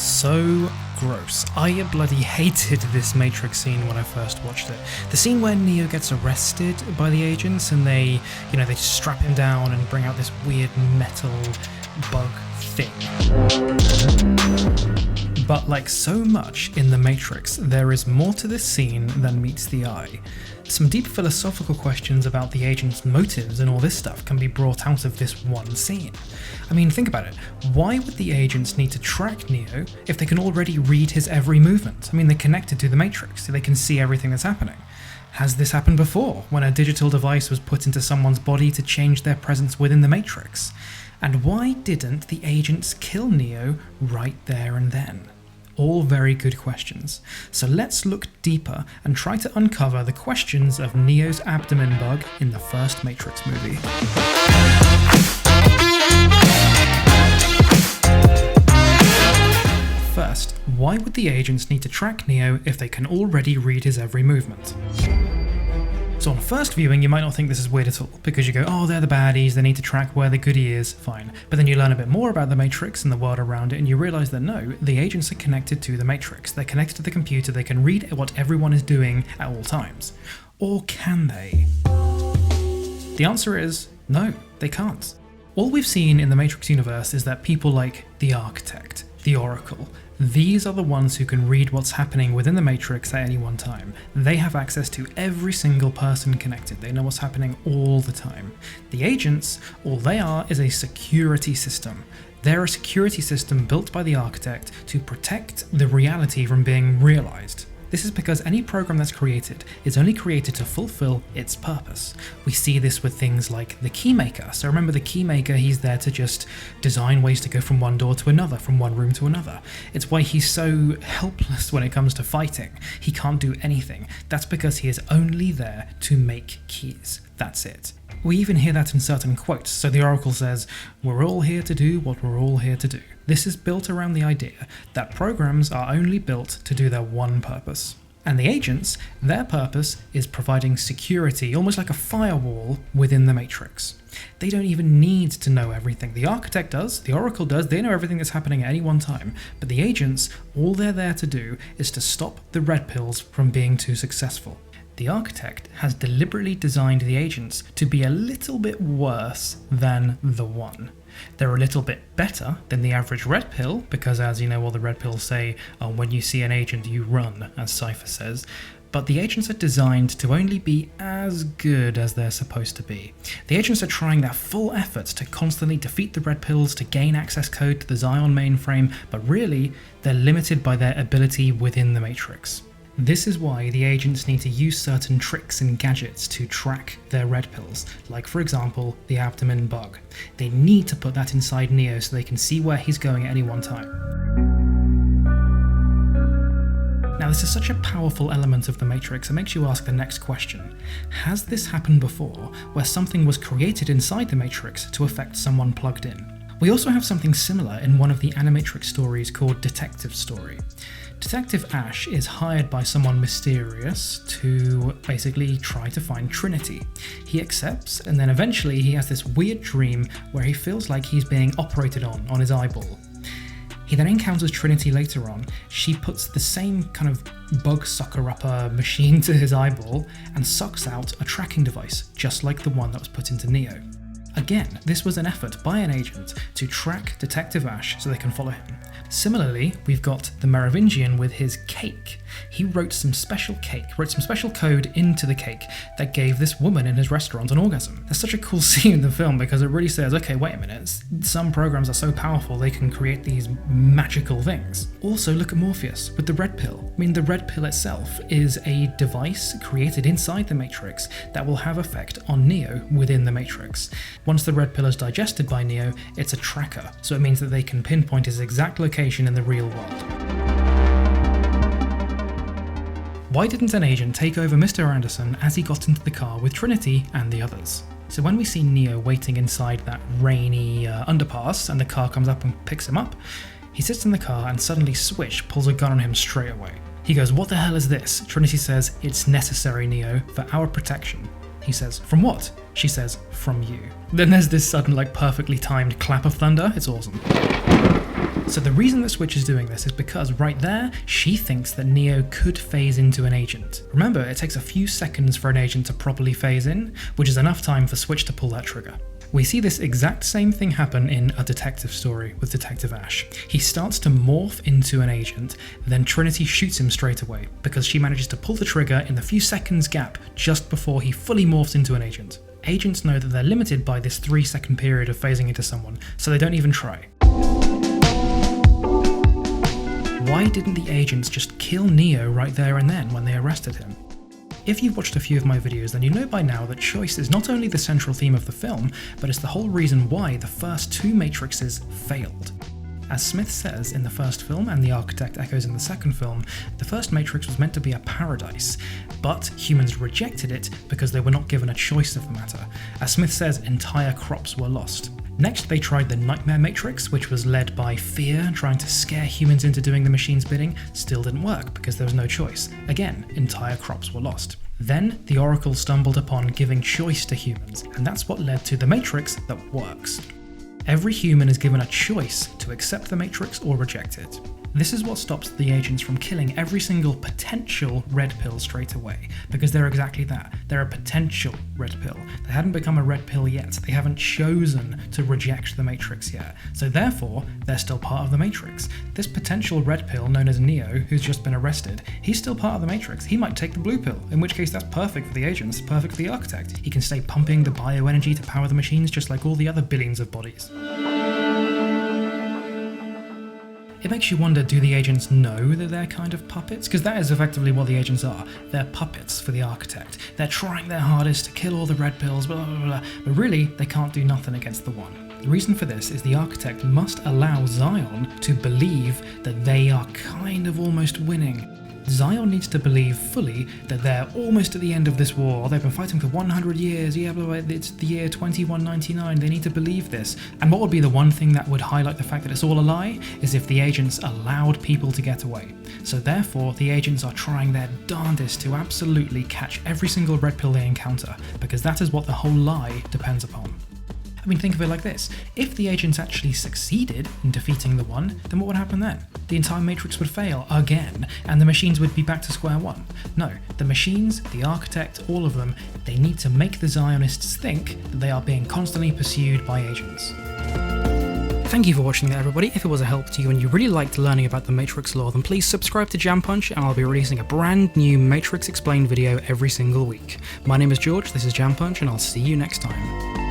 So gross. I bloody hated this Matrix scene when I first watched it. The scene where Neo gets arrested by the agents and they strap him down and bring out this weird metal bug thing. But like so much in The Matrix, there is more to this scene than meets the eye. Some deep philosophical questions about the agent's motives and all this stuff can be brought out of this one scene. I mean, think about it. Why would the agents need to track Neo if they can already read his every movement? I mean, they're connected to the Matrix, so they can see everything that's happening. Has this happened before, when a digital device was put into someone's body to change their presence within the Matrix? And why didn't the agents kill Neo right there and then? All very good questions. So let's look deeper and try to uncover the questions of Neo's abdomen bug in the first Matrix movie. First, why would the agents need to track Neo if they can already read his every movement? So on first viewing, you might not think this is weird at all, because you go, oh, they're the baddies, they need to track where the goodie is, fine. But then you learn a bit more about the Matrix and the world around it, and you realise that no, the agents are connected to the Matrix. They're connected to the computer, they can read what everyone is doing at all times. Or can they? The answer is no, they can't. All we've seen in the Matrix universe is that people like the Architect, the Oracle, these are the ones who can read what's happening within the Matrix at any one time. They have access to every single person connected. They know what's happening all the time. The agents, all they are is a security system. They're a security system built by the Architect to protect the reality from being realized. This is because any program that's created is only created to fulfill its purpose. We see this with things like the Keymaker. So remember the Keymaker, he's there to just design ways to go from one door to another, from one room to another. It's why he's so helpless when it comes to fighting. He can't do anything. That's because he is only there to make keys. That's it. We even hear that in certain quotes. So the Oracle says, "We're all here to do what we're all here to do." This is built around the idea that programs are only built to do their one purpose. And the agents, their purpose is providing security, almost like a firewall within the Matrix. They don't even need to know everything. The Architect does, the Oracle does, they know everything that's happening at any one time. But the agents, all they're there to do is to stop the red pills from being too successful. The Architect has deliberately designed the agents to be a little bit worse than the One. They're a little bit better than the average red pill, because as you know, all the red pills say, when you see an agent, you run, as Cypher says. But the agents are designed to only be as good as they're supposed to be. The agents are trying their full efforts to constantly defeat the red pills, to gain access code to the Zion mainframe, but really, they're limited by their ability within the Matrix. This is why the agents need to use certain tricks and gadgets to track their red pills, like for example, the abdomen bug. They need to put that inside Neo so they can see where he's going at any one time. Now this is such a powerful element of the Matrix, it makes you ask the next question. Has this happened before, where something was created inside the Matrix to affect someone plugged in? We also have something similar in one of the Animatrix stories called Detective Story. Detective Ash is hired by someone mysterious to basically try to find Trinity. He accepts, and then eventually he has this weird dream where he feels like he's being operated on his eyeball. He then encounters Trinity later on. She puts the same kind of bug sucker-upper machine to his eyeball and sucks out a tracking device, just like the one that was put into Neo. Again, this was an effort by an agent to track Detective Ash so they can follow him. Similarly, we've got the Merovingian with his cake. He wrote some special code into the cake that gave this woman in his restaurant an orgasm. That's such a cool scene in the film because it really says, okay, wait a minute, some programs are so powerful they can create these magical things. Also, look at Morpheus with the red pill. I mean, the red pill itself is a device created inside the Matrix that will have effect on Neo within the Matrix. Once the red pill is digested by Neo, it's a tracker, so it means that they can pinpoint his exact location in the real world. Why didn't an agent take over Mr. Anderson as he got into the car with Trinity and the others? So when we see Neo waiting inside that rainy underpass and the car comes up and picks him up, he sits in the car and suddenly Switch pulls a gun on him straight away. He goes, "What the hell is this?" Trinity says, "It's necessary, Neo, for our protection." He says, "From what?" She says, "From you." Then there's this sudden, perfectly timed clap of thunder. It's awesome. So the reason that Switch is doing this is because right there, she thinks that Neo could phase into an agent. Remember, it takes a few seconds for an agent to properly phase in, which is enough time for Switch to pull that trigger. We see this exact same thing happen in A Detective Story with Detective Ash. He starts to morph into an agent, then Trinity shoots him straight away, because she manages to pull the trigger in the few seconds gap just before he fully morphs into an agent. Agents know that they're limited by this 3-second period of phasing into someone, so they don't even try. Why didn't the agents just kill Neo right there and then when they arrested him? If you've watched a few of my videos, then you know by now that choice is not only the central theme of the film, but it's the whole reason why the first 2 Matrixes failed. As Smith says in the first film, and the architect echoes in the second film, the first Matrix was meant to be a paradise, but humans rejected it because they were not given a choice of the matter. As Smith says, entire crops were lost. Next, they tried the Nightmare Matrix, which was led by fear, trying to scare humans into doing the machine's bidding. Still didn't work because there was no choice. Again, entire crops were lost. Then, the Oracle stumbled upon giving choice to humans, and that's what led to the Matrix that works. Every human is given a choice to accept the Matrix or reject it. This is what stops the agents from killing every single potential red pill straight away, because they're exactly that. They're a potential red pill. They hadn't become a red pill yet. They haven't chosen to reject the Matrix yet. So therefore, they're still part of the Matrix. This potential red pill known as Neo, who's just been arrested, he's still part of the Matrix. He might take the blue pill, in which case that's perfect for the agents, perfect for the architect. He can stay pumping the bioenergy to power the machines just like all the other billions of bodies. It makes you wonder, do the agents know that they're kind of puppets? Because that is effectively what the agents are. They're puppets for the architect. They're trying their hardest to kill all the red pills, blah, blah, blah, but really, they can't do nothing against the one. The reason for this is the architect must allow Zion to believe that they are kind of almost winning. Zion needs to believe fully that they're almost at the end of this war. They've been fighting for 100 years, yeah, blah, blah, blah. It's the year 2199, they need to believe this. And what would be the one thing that would highlight the fact that it's all a lie is if the agents allowed people to get away. So therefore, the agents are trying their darndest to absolutely catch every single red pill they encounter, because that is what the whole lie depends upon. I mean, think of it like this. If the agents actually succeeded in defeating the one, then what would happen then? The entire Matrix would fail again, and the machines would be back to square one. No, the machines, the architect, all of them, they need to make the Zionists think that they are being constantly pursued by agents. Thank you for watching that, everybody. If it was a help to you and you really liked learning about the Matrix lore, then please subscribe to Jam Punch and I'll be releasing a brand new Matrix Explained video every single week. My name is George, this is Jam Punch, and I'll see you next time.